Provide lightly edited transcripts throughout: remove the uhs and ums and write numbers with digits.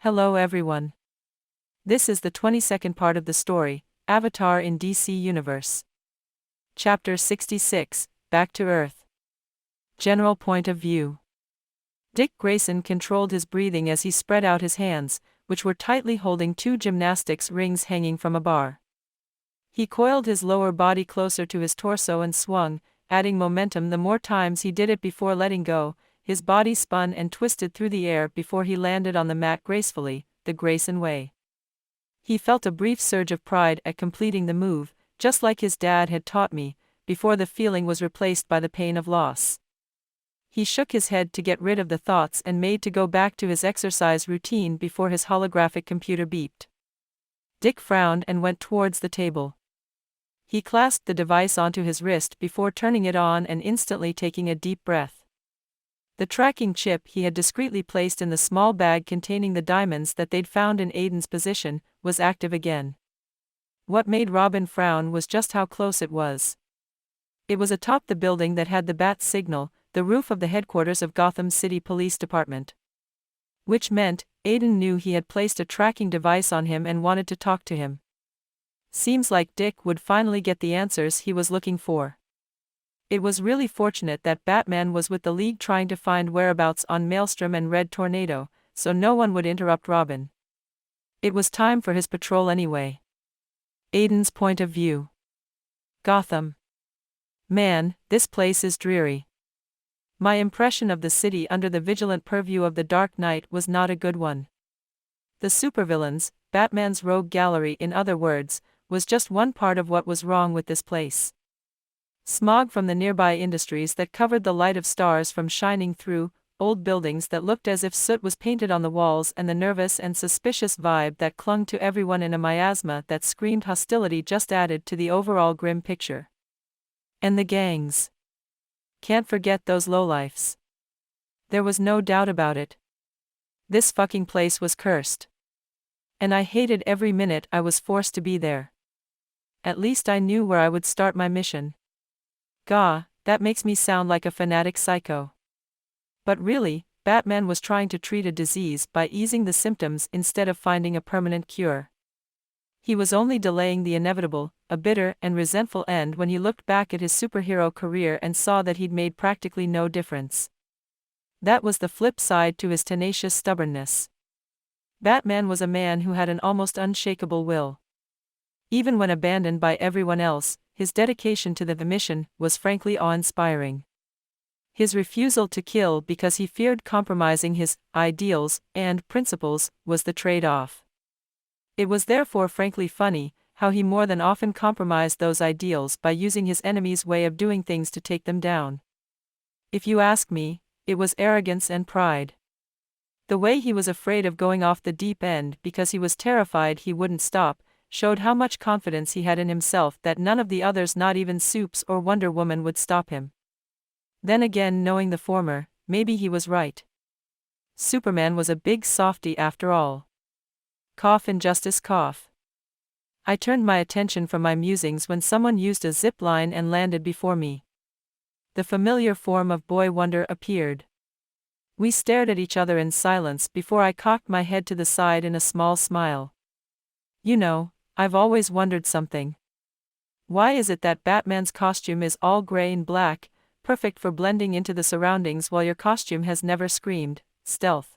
Hello everyone. This is the 22nd part of the story, Avatar in DC Universe. Chapter 66, Back to Earth. General point of view. Dick Grayson controlled his breathing as he spread out his hands, which were tightly holding two gymnastics rings hanging from a bar. He coiled his lower body closer to his torso and swung, adding momentum the more times he did it before letting go. His body spun and twisted through the air before he landed on the mat gracefully, the Grayson way. He felt a brief surge of pride at completing the move, just like his dad had taught me, before the feeling was replaced by the pain of loss. He shook his head to get rid of the thoughts and made to go back to his exercise routine before his holographic computer beeped. Dick frowned and went towards the table. He clasped the device onto his wrist before turning it on and instantly taking a deep breath. The tracking chip he had discreetly placed in the small bag containing the diamonds that they'd found in Aden's position, was active again. What made Robin frown was just how close it was. It was atop the building that had the bat signal, the roof of the headquarters of Gotham City Police Department. Which meant, Aden knew he had placed a tracking device on him and wanted to talk to him. Seems like Dick would finally get the answers he was looking for. It was really fortunate that Batman was with the League trying to find whereabouts on Maelstrom and Red Tornado, so no one would interrupt Robin. It was time for his patrol anyway. Aden's point of view. Gotham. Man, this place is dreary. My impression of the city under the vigilant purview of the Dark Knight was not a good one. The Supervillains, Batman's rogue gallery in other words, was just one part of what was wrong with this place. Smog from the nearby industries that covered the light of stars from shining through, old buildings that looked as if soot was painted on the walls, and the nervous and suspicious vibe that clung to everyone in a miasma that screamed hostility just added to the overall grim picture. And the gangs. Can't forget those lowlifes. There was no doubt about it. This fucking place was cursed. And I hated every minute I was forced to be there. At least I knew where I would start my mission. Gah, that makes me sound like a fanatic psycho. But really, Batman was trying to treat a disease by easing the symptoms instead of finding a permanent cure. He was only delaying the inevitable, a bitter and resentful end when he looked back at his superhero career and saw that he'd made practically no difference. That was the flip side to his tenacious stubbornness. Batman was a man who had an almost unshakable will. Even when abandoned by everyone else, his dedication to the mission was frankly awe-inspiring. His refusal to kill because he feared compromising his ideals and principles was the trade-off. It was therefore frankly funny how he more than often compromised those ideals by using his enemy's way of doing things to take them down. If you ask me, it was arrogance and pride. The way he was afraid of going off the deep end because he was terrified he wouldn't stop, showed how much confidence he had in himself that none of the others, not even Supes or Wonder Woman, would stop him. Then again, knowing the former, maybe he was right. Superman was a big softy after all. Cough, injustice, cough. I turned my attention from my musings when someone used a zip line and landed before me. The familiar form of Boy Wonder appeared. We stared at each other in silence before I cocked my head to the side in a small smile. You know, I've always wondered something. Why is it that Batman's costume is all gray and black, perfect for blending into the surroundings, while your costume has never screamed stealth?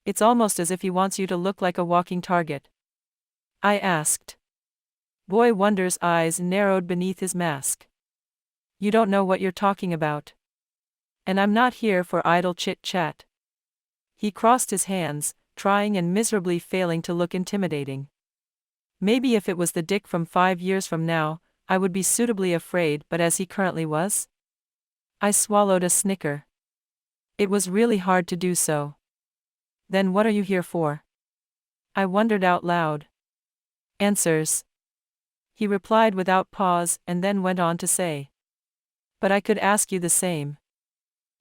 It's almost as if he wants you to look like a walking target. I asked. Boy Wonder's eyes narrowed beneath his mask. You don't know what you're talking about. And I'm not here for idle chit-chat. He crossed his hands, trying and miserably failing to look intimidating. Maybe if it was the Dick from 5 years from now, I would be suitably afraid, but as he currently was? I swallowed a snicker. It was really hard to do so. Then what are you here for? I wondered out loud. Answers. He replied without pause and then went on to say. But I could ask you the same.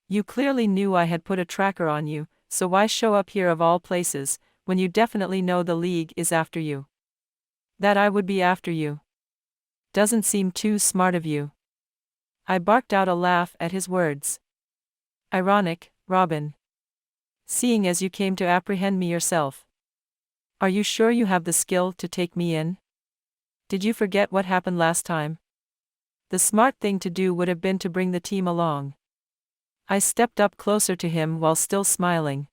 You clearly knew I had put a tracker on you, so why show up here of all places, when you definitely know the League is after you? That I would be after you. Doesn't seem too smart of you. I barked out a laugh at his words. Ironic, Robin. Seeing as you came to apprehend me yourself. Are you sure you have the skill to take me in? Did you forget what happened last time? The smart thing to do would have been to bring the team along. I stepped up closer to him while still smiling.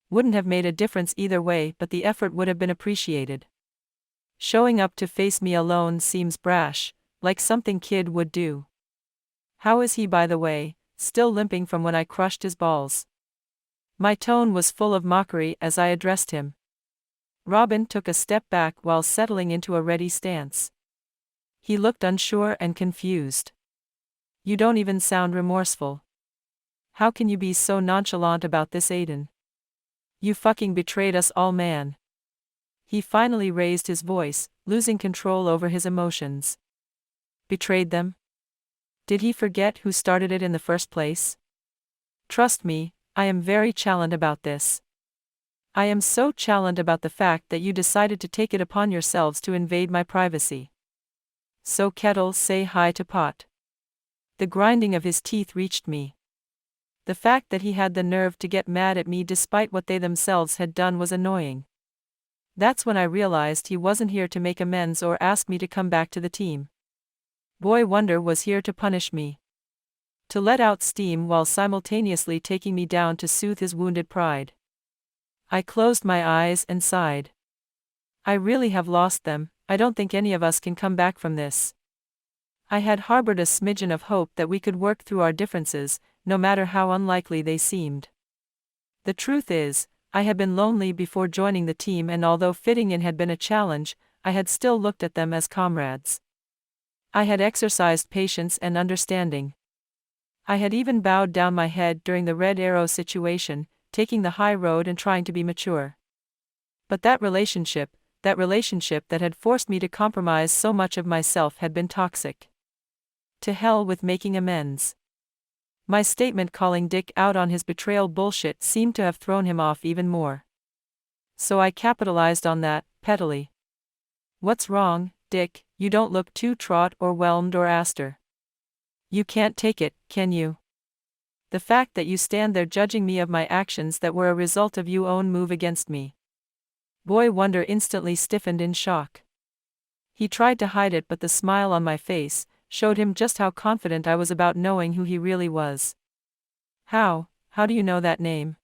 Wouldn't have made a difference either way, but the effort would have been appreciated. Showing up to face me alone seems brash, like something kid would do. How is he, by the way, still limping from when I crushed his balls? My tone was full of mockery as I addressed him. Robin took a step back while settling into a ready stance. He looked unsure and confused. You don't even sound remorseful. How can you be so nonchalant about this, Aden? You fucking betrayed us all, man. He finally raised his voice, losing control over his emotions. Betrayed them? Did he forget who started it in the first place? Trust me, I am very challenged about this. I am so challenged about the fact that you decided to take it upon yourselves to invade my privacy. So kettle, say hi to pot. The grinding of his teeth reached me. The fact that he had the nerve to get mad at me despite what they themselves had done was annoying. That's when I realized he wasn't here to make amends or ask me to come back to the team. Boy Wonder was here to punish me. To let out steam while simultaneously taking me down to soothe his wounded pride. I closed my eyes and sighed. I really have lost them. I don't think any of us can come back from this. I had harbored a smidgen of hope that we could work through our differences, no matter how unlikely they seemed. The truth is, I had been lonely before joining the team, and although fitting in had been a challenge, I had still looked at them as comrades. I had exercised patience and understanding. I had even bowed down my head during the Red Arrow situation, taking the high road and trying to be mature. But that relationship that had forced me to compromise so much of myself had been toxic. To hell with making amends. My statement calling Dick out on his betrayal bullshit seemed to have thrown him off even more. So I capitalized on that, pettily. What's wrong, Dick? You don't look too traught or whelmed or aster. You can't take it, can you? The fact that you stand there judging me of my actions that were a result of your own move against me. Boy Wonder instantly stiffened in shock. He tried to hide it, but the smile on my face showed him just how confident I was about knowing who he really was. How do you know that name?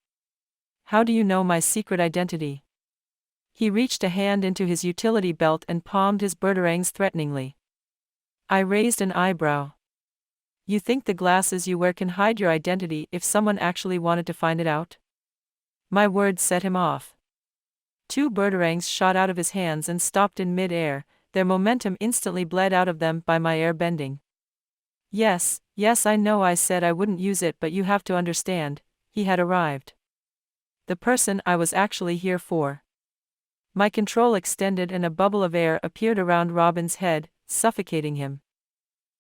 How do you know my secret identity? He reached a hand into his utility belt and palmed his berdarangs threateningly. I raised an eyebrow. You think the glasses you wear can hide your identity if someone actually wanted to find it out? My words set him off. 2 berdarangs shot out of his hands and stopped in mid-air, their momentum instantly bled out of them by my air bending. Yes, I know I said I wouldn't use it, but you have to understand, he had arrived. The person I was actually here for. My control extended and a bubble of air appeared around Robin's head, suffocating him.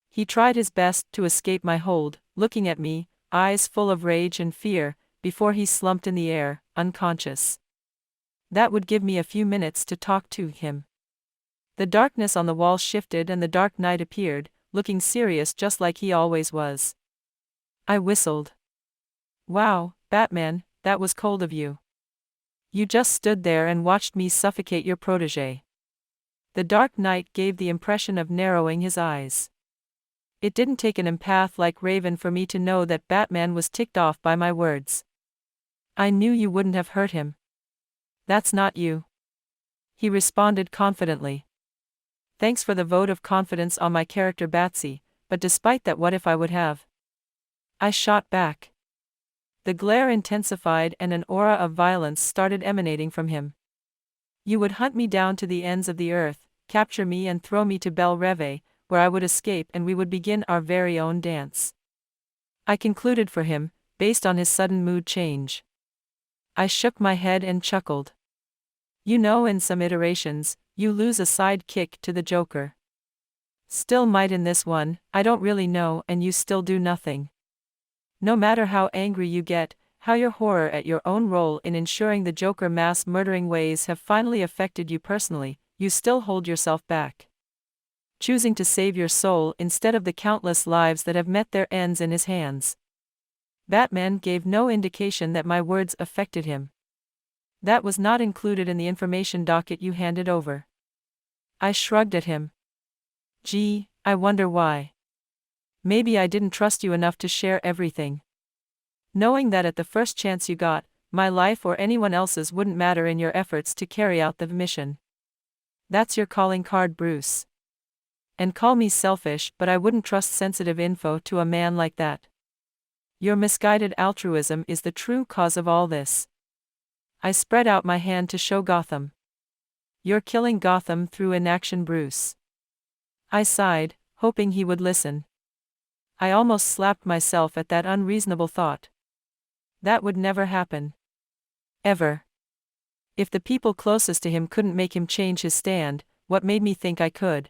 He tried his best to escape my hold, looking at me, eyes full of rage and fear, before he slumped in the air, unconscious. That would give me a few minutes to talk to him. The darkness on the wall shifted and the Dark Knight appeared, looking serious just like he always was. I whistled. Wow, Batman, that was cold of you. You just stood there and watched me suffocate your protégé. The Dark Knight gave the impression of narrowing his eyes. It didn't take an empath like Raven for me to know that Batman was ticked off by my words. I knew you wouldn't have hurt him. That's not you. He responded confidently. Thanks for the vote of confidence on my character Batsy, but despite that, what if I would have? I shot back. The glare intensified and an aura of violence started emanating from him. You would hunt me down to the ends of the earth, capture me and throw me to Belle Reve, where I would escape and we would begin our very own dance. I concluded for him, based on his sudden mood change. I shook my head and chuckled. You know, in some iterations, you lose a sidekick to the Joker. Still might in this one, I don't really know, and you still do nothing. No matter how angry you get, how your horror at your own role in ensuring the Joker mass murdering ways have finally affected you personally, you still hold yourself back. Choosing to save your soul instead of the countless lives that have met their ends in his hands. Batman gave no indication that my words affected him. That was not included in the information docket you handed over. I shrugged at him. Gee, I wonder why. Maybe I didn't trust you enough to share everything. Knowing that at the first chance you got, my life or anyone else's wouldn't matter in your efforts to carry out the mission. That's your calling card, Bruce. And call me selfish, but I wouldn't trust sensitive info to a man like that. Your misguided altruism is the true cause of all this. I spread out my hand to show Gotham. You're killing Gotham through inaction, Bruce. I sighed, hoping he would listen. I almost slapped myself at that unreasonable thought. That would never happen. Ever. If the people closest to him couldn't make him change his stand, what made me think I could?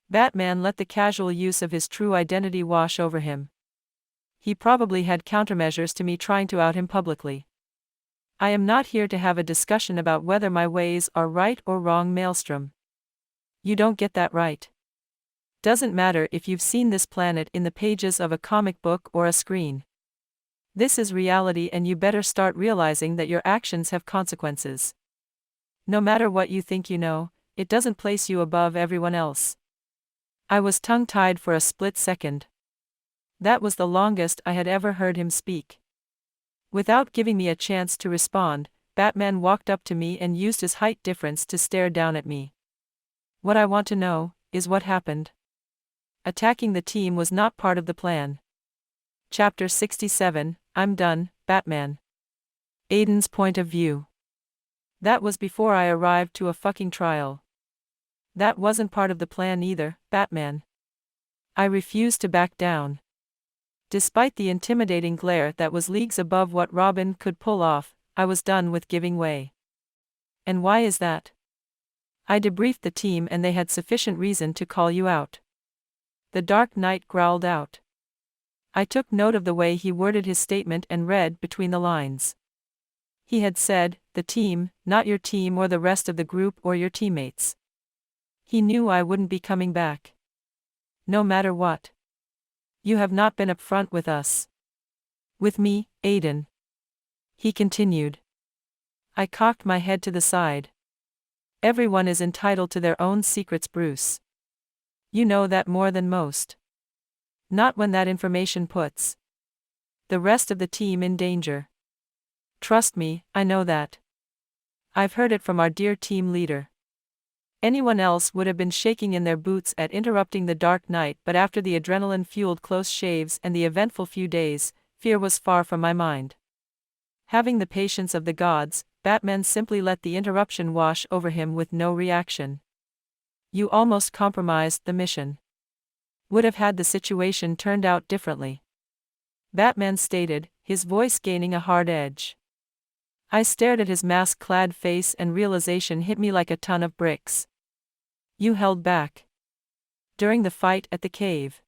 Batman let the casual use of his true identity wash over him. He probably had countermeasures to me trying to out him publicly. I am not here to have a discussion about whether my ways are right or wrong, Maelstrom. You don't get that right. Doesn't matter if you've seen this planet in the pages of a comic book or a screen. This is reality, and you better start realizing that your actions have consequences. No matter what you think you know, it doesn't place you above everyone else. I was tongue-tied for a split second. That was the longest I had ever heard him speak. Without giving me a chance to respond, Batman walked up to me and used his height difference to stare down at me. What I want to know is what happened. Attacking the team was not part of the plan. Chapter 67, I'm done, Batman. Aden's point of view. That was before I arrived to a fucking trial. That wasn't part of the plan either, Batman. I refused to back down. Despite the intimidating glare that was leagues above what Robin could pull off, I was done with giving way. And why is that? I debriefed the team and they had sufficient reason to call you out. The Dark Knight growled out. I took note of the way he worded his statement and read between the lines. He had said, the team, not your team or the rest of the group or your teammates. He knew I wouldn't be coming back. No matter what. You have not been upfront with us. With me, Aden. He continued. I cocked my head to the side. Everyone is entitled to their own secrets, Bruce. You know that more than most. Not when that information puts the rest of the team in danger. Trust me, I know that. I've heard it from our dear team leader. Anyone else would have been shaking in their boots at interrupting the Dark Knight, but after the adrenaline-fueled close shaves and the eventful few days, fear was far from my mind. Having the patience of the gods, Batman simply let the interruption wash over him with no reaction. You almost compromised the mission. Would have had the situation turned out differently. Batman stated, his voice gaining a hard edge. I stared at his mask-clad face and realization hit me like a ton of bricks. You held back. During the fight at the cave.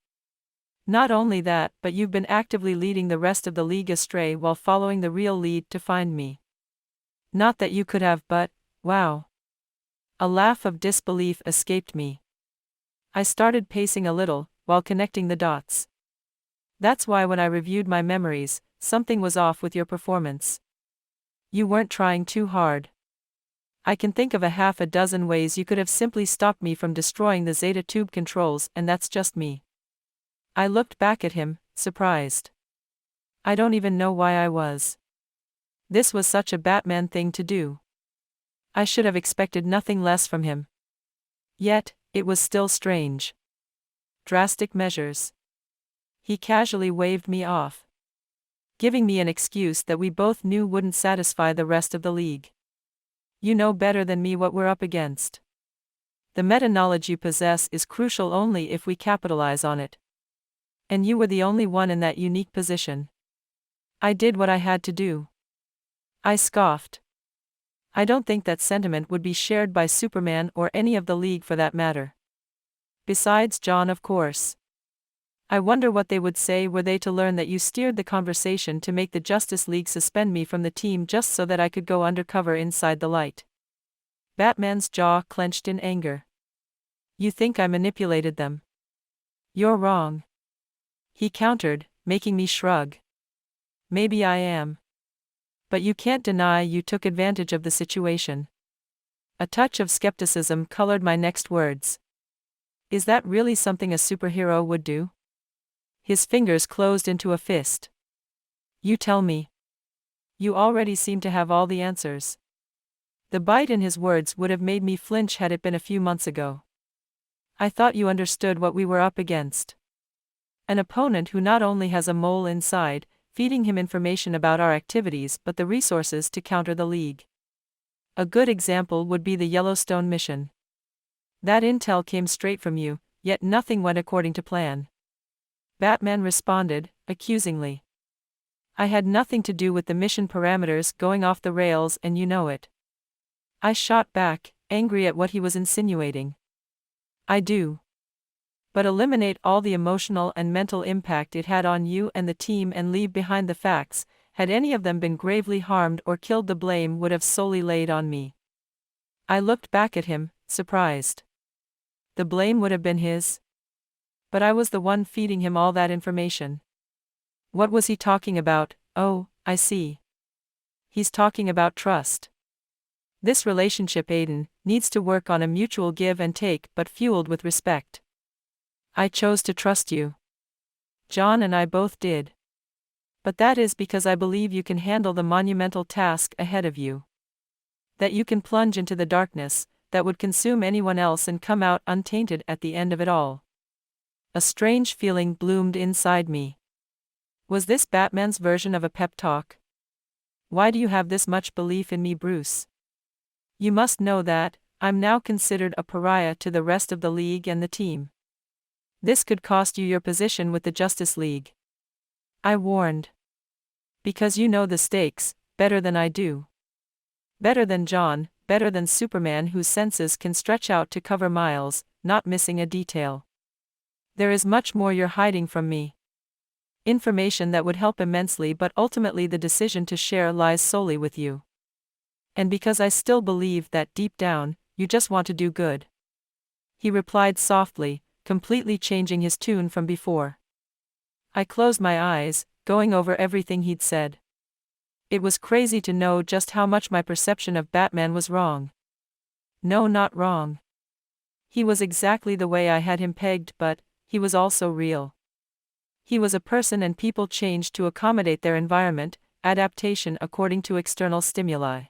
Not only that, but you've been actively leading the rest of the League astray while following the real lead to find me. Not that you could have, but, wow. A laugh of disbelief escaped me. I started pacing a little, while connecting the dots. That's why when I reviewed my memories, something was off with your performance. You weren't trying too hard. I can think of a half a dozen ways you could have simply stopped me from destroying the Zeta tube controls, and that's just me. I looked back at him, surprised. I don't even know why I was. This was such a Batman thing to do. I should have expected nothing less from him. Yet, it was still strange. Drastic measures. He casually waved me off, giving me an excuse that we both knew wouldn't satisfy the rest of the League. You know better than me what we're up against. The meta-knowledge you possess is crucial only if we capitalize on it. And you were the only one in that unique position. I did what I had to do. I scoffed. I don't think that sentiment would be shared by Superman or any of the League for that matter. Besides John, of course. I wonder what they would say were they to learn that you steered the conversation to make the Justice League suspend me from the team just so that I could go undercover inside the light. Batman's jaw clenched in anger. You think I manipulated them? You're wrong. He countered, making me shrug. Maybe I am. But you can't deny you took advantage of the situation. A touch of skepticism colored my next words. Is that really something a superhero would do? His fingers closed into a fist. You tell me. You already seem to have all the answers. The bite in his words would have made me flinch had it been a few months ago. I thought you understood what we were up against. An opponent who not only has a mole inside, feeding him information about our activities but the resources to counter the League. A good example would be the Yellowstone mission. That intel came straight from you, yet nothing went according to plan. Batman responded, accusingly. I had nothing to do with the mission parameters going off the rails and you know it. I shot back, angry at what he was insinuating. I do. But eliminate all the emotional and mental impact it had on you and the team and leave behind the facts. Had any of them been gravely harmed or killed, the blame would have solely laid on me. I looked back at him, surprised. The blame would have been his. But I was the one feeding him all that information. What was he talking about? Oh, I see. He's talking about trust. This relationship, Aden, needs to work on a mutual give and take but fueled with respect. I chose to trust you. John and I both did. But that is because I believe you can handle the monumental task ahead of you. That you can plunge into the darkness that would consume anyone else and come out untainted at the end of it all. A strange feeling bloomed inside me. Was this Batman's version of a pep talk? Why do you have this much belief in me, Bruce? You must know that I'm now considered a pariah to the rest of the League and the team. This could cost you your position with the Justice League. I warned. Because you know the stakes better than I do. Better than John, better than Superman, whose senses can stretch out to cover miles, not missing a detail. There is much more you're hiding from me. Information that would help immensely, but ultimately the decision to share lies solely with you. And because I still believe that deep down, you just want to do good. He replied softly, completely changing his tune from before. I closed my eyes, going over everything he'd said. It was crazy to know just how much my perception of Batman was wrong. No, not wrong. He was exactly the way I had him pegged, but he was also real. He was a person and people changed to accommodate their environment, adaptation according to external stimuli.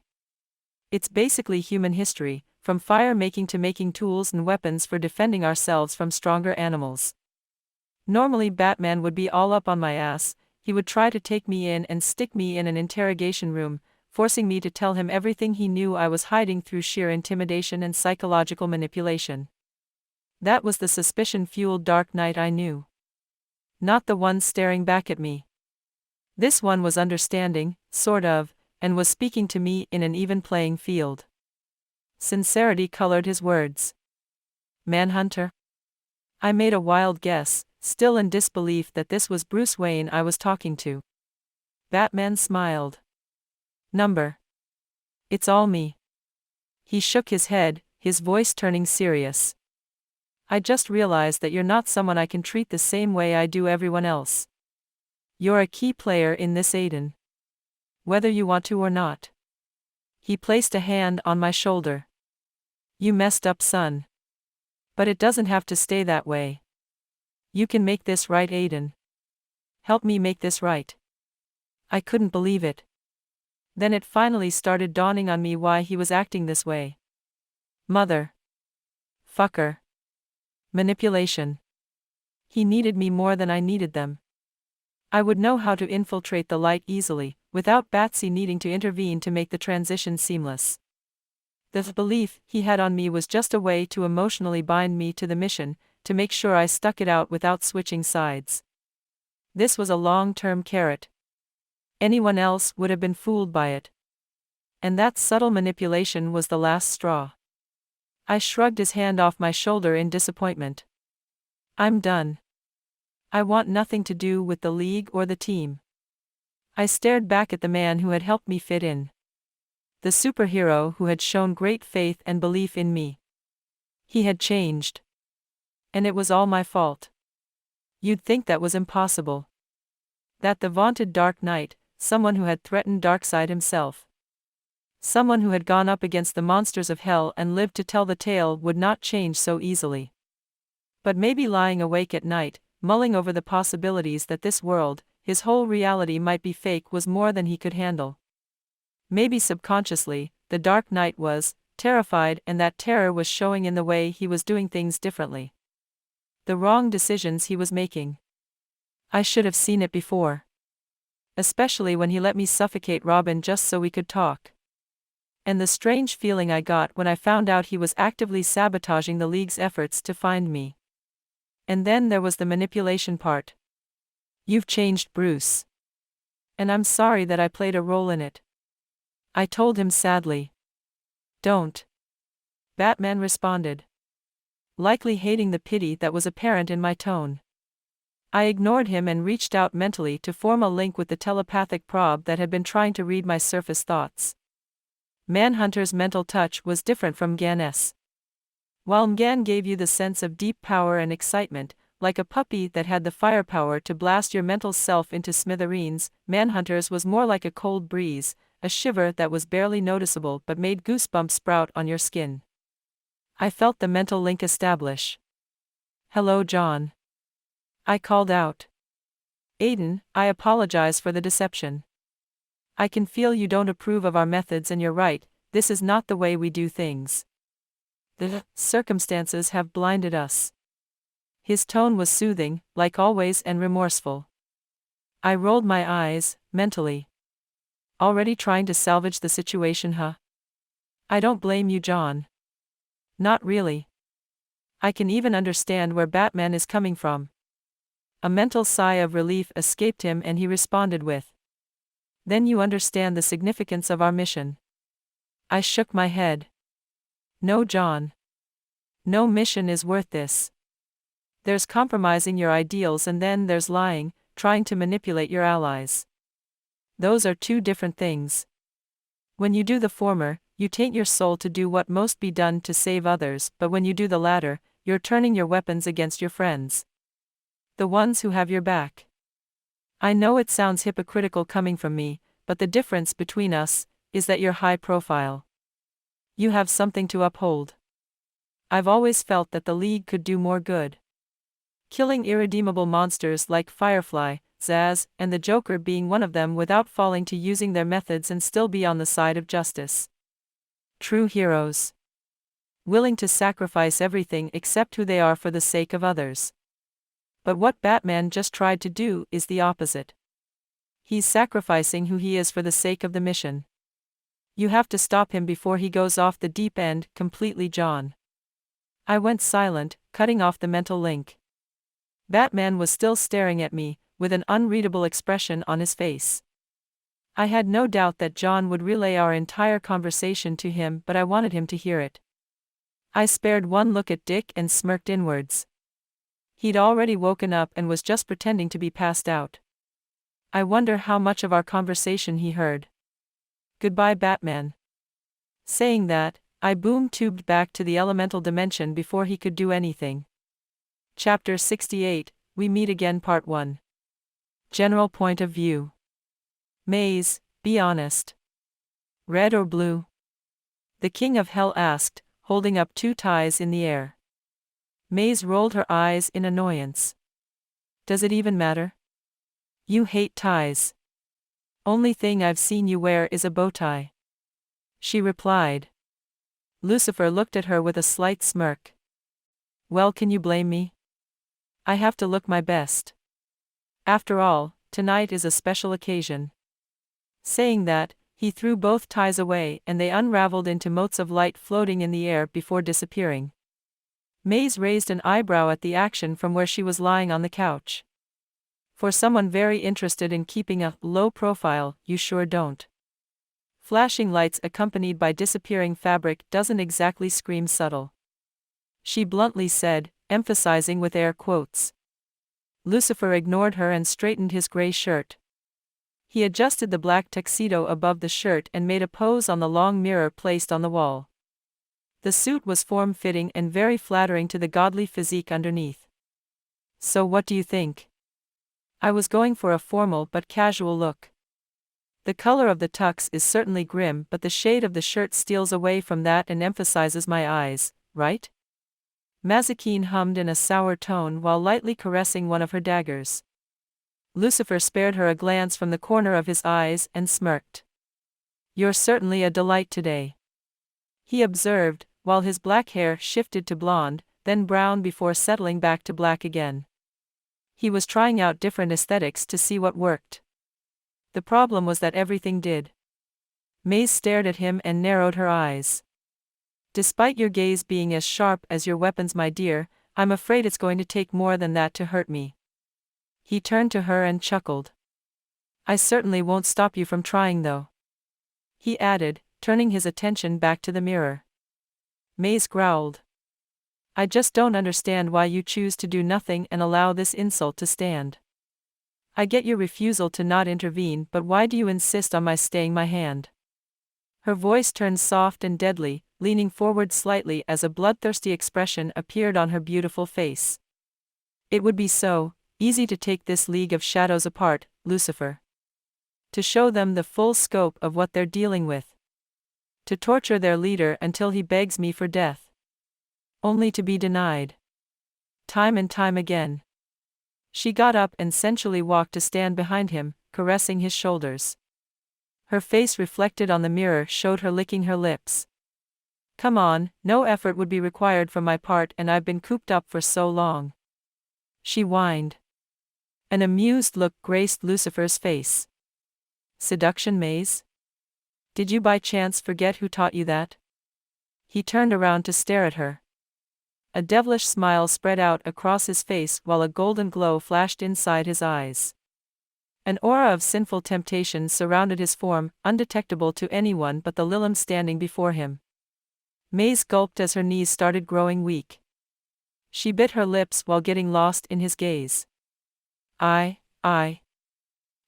It's basically human history, from fire making to making tools and weapons for defending ourselves from stronger animals. Normally Batman would be all up on my ass. He would try to take me in and stick me in an interrogation room, forcing me to tell him everything he knew I was hiding through sheer intimidation and psychological manipulation. That was the suspicion-fueled Dark Knight I knew. Not the one staring back at me. This one was understanding, sort of, and was speaking to me in an even playing field. Sincerity colored his words. Manhunter? I made a wild guess, still in disbelief that this was Bruce Wayne I was talking to. Batman smiled. Number. It's all me. He shook his head, his voice turning serious. I just realized that you're not someone I can treat the same way I do everyone else. You're a key player in this, Aden. Whether you want to or not. He placed a hand on my shoulder. You messed up, son. But it doesn't have to stay that way. You can make this right, Aden. Help me make this right. I couldn't believe it. Then it finally started dawning on me why he was acting this way. Mother. Fucker. Manipulation. He needed me more than I needed them. I would know how to infiltrate the light easily, without Batsy needing to intervene to make the transition seamless. The belief he had on me was just a way to emotionally bind me to the mission, to make sure I stuck it out without switching sides. This was a long-term carrot. Anyone else would have been fooled by it. And that subtle manipulation was the last straw. I shrugged his hand off my shoulder in disappointment. I'm done. I want nothing to do with the League or the team. I stared back at the man who had helped me fit in. The superhero who had shown great faith and belief in me. He had changed. And it was all my fault. You'd think that was impossible. That the vaunted Dark Knight, someone who had threatened Darkseid himself. Someone who had gone up against the monsters of hell and lived to tell the tale would not change so easily. But maybe lying awake at night, mulling over the possibilities that this world, his whole reality might be fake, was more than he could handle. Maybe subconsciously, the Dark Knight was terrified, and that terror was showing in the way he was doing things differently. The wrong decisions he was making. I should have seen it before. Especially when he let me suffocate Robin just so we could talk. And the strange feeling I got when I found out he was actively sabotaging the League's efforts to find me. And then there was the manipulation part. You've changed, Bruce. And I'm sorry that I played a role in it. I told him sadly. Don't. Batman responded. Likely hating the pity that was apparent in my tone. I ignored him and reached out mentally to form a link with the telepathic probe that had been trying to read my surface thoughts. Manhunter's mental touch was different from Mgan's. While Mgan gave you the sense of deep power and excitement, like a puppy that had the firepower to blast your mental self into smithereens, Manhunter's was more like a cold breeze, a shiver that was barely noticeable but made goosebumps sprout on your skin. I felt the mental link establish. Hello, John. I called out. Aden, I apologize for the deception. I can feel you don't approve of our methods, and you're right, this is not the way we do things. The circumstances have blinded us. His tone was soothing, like always, and remorseful. I rolled my eyes, mentally. Already trying to salvage the situation, huh? I don't blame you, John. Not really. I can even understand where Batman is coming from. A mental sigh of relief escaped him, and he responded with, Then you understand the significance of our mission. I shook my head. No, John. No mission is worth this. There's compromising your ideals, and then there's lying, trying to manipulate your allies. Those are two different things. When you do the former, you taint your soul to do what must be done to save others, but when you do the latter, you're turning your weapons against your friends. The ones who have your back. I know it sounds hypocritical coming from me, but the difference between us is that you're high profile. You have something to uphold. I've always felt that the League could do more good. Killing irredeemable monsters like Firefly, Zsasz, and the Joker being one of them without falling to using their methods and still be on the side of justice. True heroes. Willing to sacrifice everything except who they are for the sake of others. But what Batman just tried to do is the opposite. He's sacrificing who he is for the sake of the mission. You have to stop him before he goes off the deep end completely, John. I went silent, cutting off the mental link. Batman was still staring at me, with an unreadable expression on his face. I had no doubt that John would relay our entire conversation to him, but I wanted him to hear it. I spared one look at Dick and smirked inwards. He'd already woken up and was just pretending to be passed out. I wonder how much of our conversation he heard. Goodbye, Batman. Saying that, I boom-tubed back to the elemental dimension before he could do anything. Chapter 68, We Meet Again, Part 1. General Point of View. Maze, be honest. Red or blue? The King of Hell asked, holding up two ties in the air. Maze rolled her eyes in annoyance. Does it even matter? You hate ties. Only thing I've seen you wear is a bow tie. She replied. Lucifer looked at her with a slight smirk. Well, can you blame me? I have to look my best. After all, tonight is a special occasion. Saying that, he threw both ties away and they unraveled into motes of light floating in the air before disappearing. Maze raised an eyebrow at the action from where she was lying on the couch. For someone very interested in keeping a low profile, you sure don't. Flashing lights accompanied by disappearing fabric doesn't exactly scream subtle. She bluntly said, emphasizing with air quotes. Lucifer ignored her and straightened his gray shirt. He adjusted the black tuxedo above the shirt and made a pose on the long mirror placed on the wall. The suit was form-fitting and very flattering to the godly physique underneath. So what do you think? I was going for a formal but casual look. The color of the tux is certainly grim, but the shade of the shirt steals away from that and emphasizes my eyes, right? Mazikeen hummed in a sour tone while lightly caressing one of her daggers. Lucifer spared her a glance from the corner of his eyes and smirked. "You're certainly a delight today," he observed, while his black hair shifted to blonde, then brown before settling back to black again. He was trying out different aesthetics to see what worked. The problem was that everything did. Maze stared at him and narrowed her eyes. "Despite your gaze being as sharp as your weapons, my dear, I'm afraid it's going to take more than that to hurt me." He turned to her and chuckled. "I certainly won't stop you from trying though," he added, turning his attention back to the mirror. Maze growled. "I just don't understand why you choose to do nothing and allow this insult to stand. I get your refusal to not intervene, but why do you insist on my staying my hand?" Her voice turned soft and deadly, leaning forward slightly as a bloodthirsty expression appeared on her beautiful face. "It would be so easy to take this League of Shadows apart, Lucifer. To show them the full scope of what they're dealing with. To torture their leader until he begs me for death. Only to be denied. Time and time again." She got up and sensually walked to stand behind him, caressing his shoulders. Her face reflected on the mirror showed her licking her lips. "Come on, no effort would be required from my part and I've been cooped up for so long," she whined. An amused look graced Lucifer's face. "Seduction, Maze? Did you by chance forget who taught you that?" He turned around to stare at her. A devilish smile spread out across his face while a golden glow flashed inside his eyes. An aura of sinful temptation surrounded his form, undetectable to anyone but the Lilim standing before him. Maze gulped as her knees started growing weak. She bit her lips while getting lost in his gaze. I.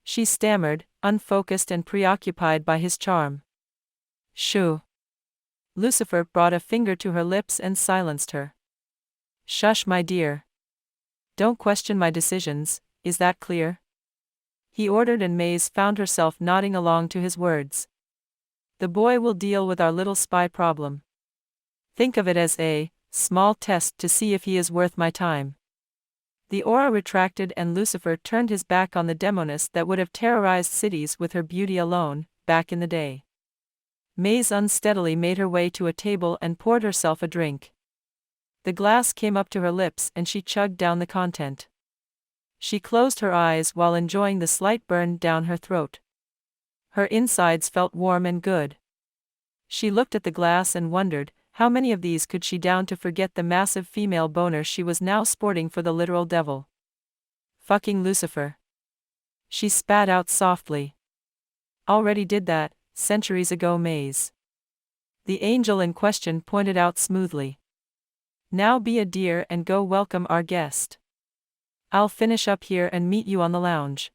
She stammered, unfocused and preoccupied by his charm. "Shoo." Lucifer brought a finger to her lips and silenced her. "Shush, my dear. Don't question my decisions, is that clear?" he ordered, and Maze found herself nodding along to his words. "The boy will deal with our little spy problem. Think of it as a small test to see if he is worth my time." The aura retracted and Lucifer turned his back on the demoness that would have terrorized cities with her beauty alone, back in the day. Maze unsteadily made her way to a table and poured herself a drink. The glass came up to her lips and she chugged down the content. She closed her eyes while enjoying the slight burn down her throat. Her insides felt warm and good. She looked at the glass and wondered, how many of these could she down to forget the massive female boner she was now sporting for the literal devil. "Fucking Lucifer." She spat out softly. "Already did that, centuries ago, Maze." The angel in question pointed out smoothly. "Now be a dear and go welcome our guest. I'll finish up here and meet you on the lounge."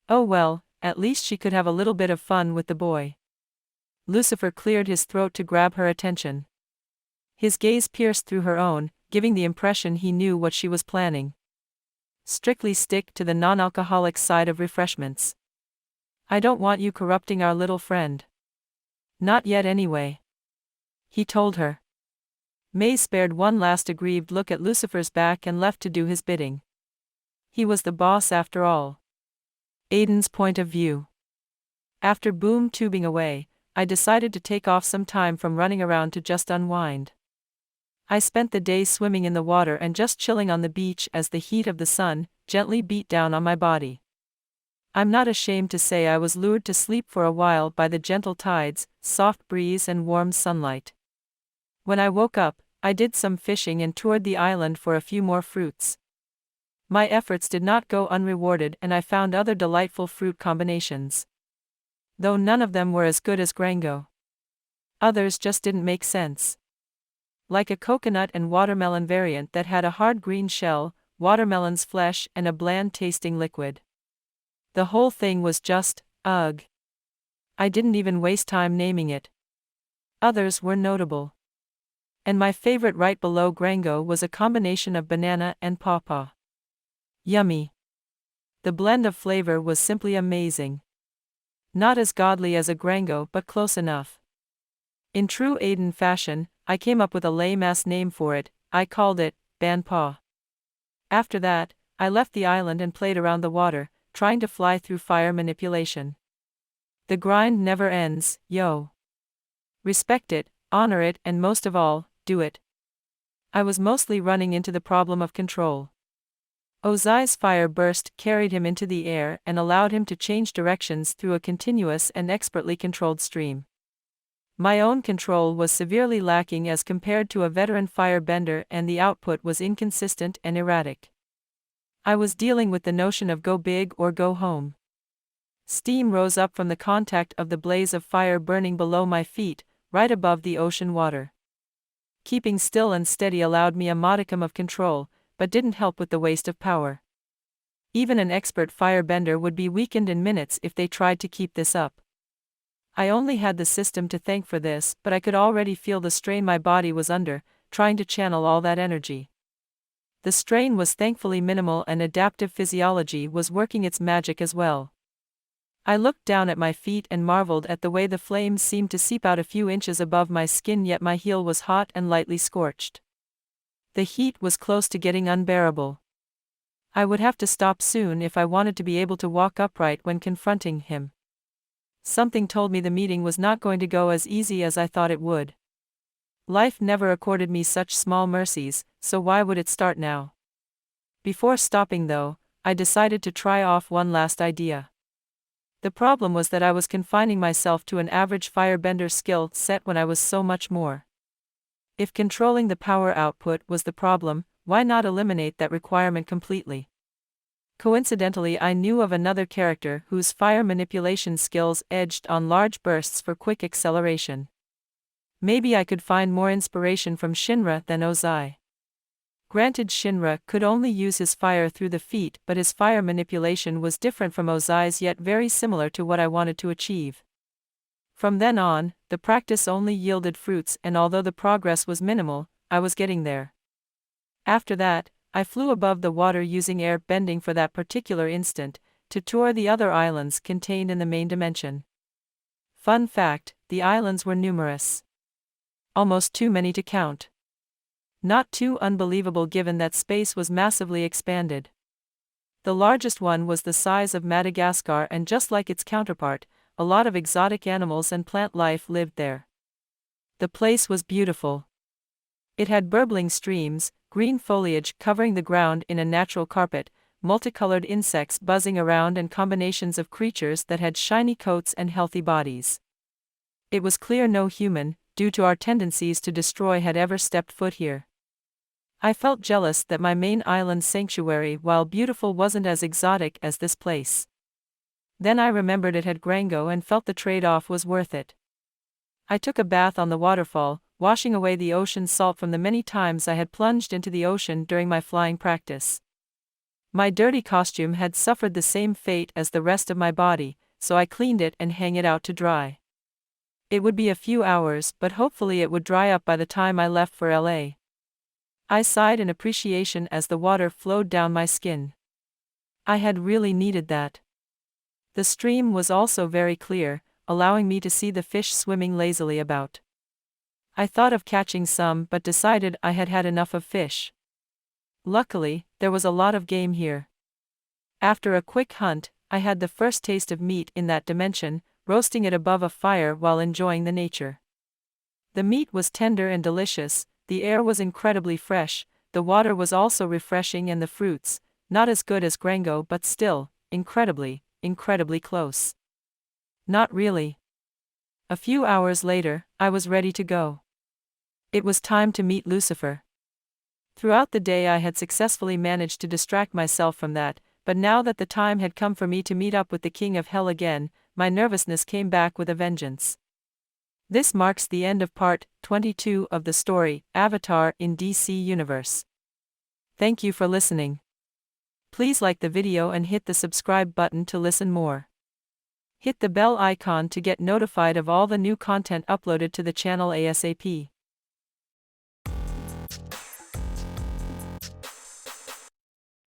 Oh well, at least she could have a little bit of fun with the boy. Lucifer cleared his throat to grab her attention. His gaze pierced through her own, giving the impression he knew what she was planning. "Strictly stick to the non-alcoholic side of refreshments. I don't want you corrupting our little friend." "Not yet anyway," he told her. Maze spared one last aggrieved look at Lucifer's back and left to do his bidding. He was the boss after all. Aden's point of view. After boom tubing away, I decided to take off some time from running around to just unwind. I spent the day swimming in the water and just chilling on the beach as the heat of the sun gently beat down on my body. I'm not ashamed to say I was lured to sleep for a while by the gentle tides, soft breeze and warm sunlight. When I woke up, I did some fishing and toured the island for a few more fruits. My efforts did not go unrewarded and I found other delightful fruit combinations. Though none of them were as good as Grango. Others just didn't make sense. Like a coconut and watermelon variant that had a hard green shell, watermelon's flesh and a bland-tasting liquid. The whole thing was just, ugh. I didn't even waste time naming it. Others were notable. And my favorite right below Grango was a combination of banana and pawpaw. Yummy. The blend of flavor was simply amazing. Not as godly as a Grango, but close enough. In true Aden fashion, I came up with a lame-ass name for it. I called it Banpaw. After that, I left the island and played around the water, trying to fly through fire manipulation. The grind never ends, yo. Respect it, honor it, and most of all, do it. I was mostly running into the problem of control. Ozai's fire burst carried him into the air and allowed him to change directions through a continuous and expertly controlled stream. My own control was severely lacking as compared to a veteran firebender, and the output was inconsistent and erratic. I was dealing with the notion of go big or go home. Steam rose up from the contact of the blaze of fire burning below my feet, right above the ocean water. Keeping still and steady allowed me a modicum of control, but didn't help with the waste of power. Even an expert firebender would be weakened in minutes if they tried to keep this up. I only had the system to thank for this, but I could already feel the strain my body was under, trying to channel all that energy. The strain was thankfully minimal and adaptive physiology was working its magic as well. I looked down at my feet and marveled at the way the flames seemed to seep out a few inches above my skin, yet my heel was hot and lightly scorched. The heat was close to getting unbearable. I would have to stop soon if I wanted to be able to walk upright when confronting him. Something told me the meeting was not going to go as easy as I thought it would. Life never accorded me such small mercies, so why would it start now? Before stopping though, I decided to try off one last idea. The problem was that I was confining myself to an average firebender skill set when I was so much more. If controlling the power output was the problem, why not eliminate that requirement completely? Coincidentally, I knew of another character whose fire manipulation skills edged on large bursts for quick acceleration. Maybe I could find more inspiration from Shinra than Ozai. Granted, Shinra could only use his fire through the feet, but his fire manipulation was different from Ozai's, yet very similar to what I wanted to achieve. From then on, the practice only yielded fruits, and although the progress was minimal, I was getting there. After that, I flew above the water using air bending for that particular instant, to tour the other islands contained in the main dimension. Fun fact, the islands were numerous. Almost too many to count. Not too unbelievable given that space was massively expanded. The largest one was the size of Madagascar, and just like its counterpart, a lot of exotic animals and plant life lived there. The place was beautiful. It had burbling streams, green foliage covering the ground in a natural carpet, multicolored insects buzzing around, and combinations of creatures that had shiny coats and healthy bodies. It was clear no human, due to our tendencies to destroy, had ever stepped foot here. I felt jealous that my main island sanctuary, while beautiful, wasn't as exotic as this place. Then I remembered it had Grango and felt the trade-off was worth it. I took a bath on the waterfall, washing away the ocean salt from the many times I had plunged into the ocean during my flying practice. My dirty costume had suffered the same fate as the rest of my body, so I cleaned it and hung it out to dry. It would be a few hours, but hopefully it would dry up by the time I left for LA. I sighed in appreciation as the water flowed down my skin. I had really needed that. The stream was also very clear, allowing me to see the fish swimming lazily about. I thought of catching some but decided I had had enough of fish. Luckily, there was a lot of game here. After a quick hunt, I had the first taste of meat in that dimension, roasting it above a fire while enjoying the nature. The meat was tender and delicious, the air was incredibly fresh, the water was also refreshing, and the fruits, not as good as Grango but still, incredibly close. Not really. A few hours later, I was ready to go. It was time to meet Lucifer. Throughout the day I had successfully managed to distract myself from that, but now that the time had come for me to meet up with the King of Hell again, my nervousness came back with a vengeance. This marks the end of part 22 of the story, Avatar in DC Universe. Thank you for listening. Please like the video and hit the subscribe button to listen more. Hit the bell icon to get notified of all the new content uploaded to the channel ASAP.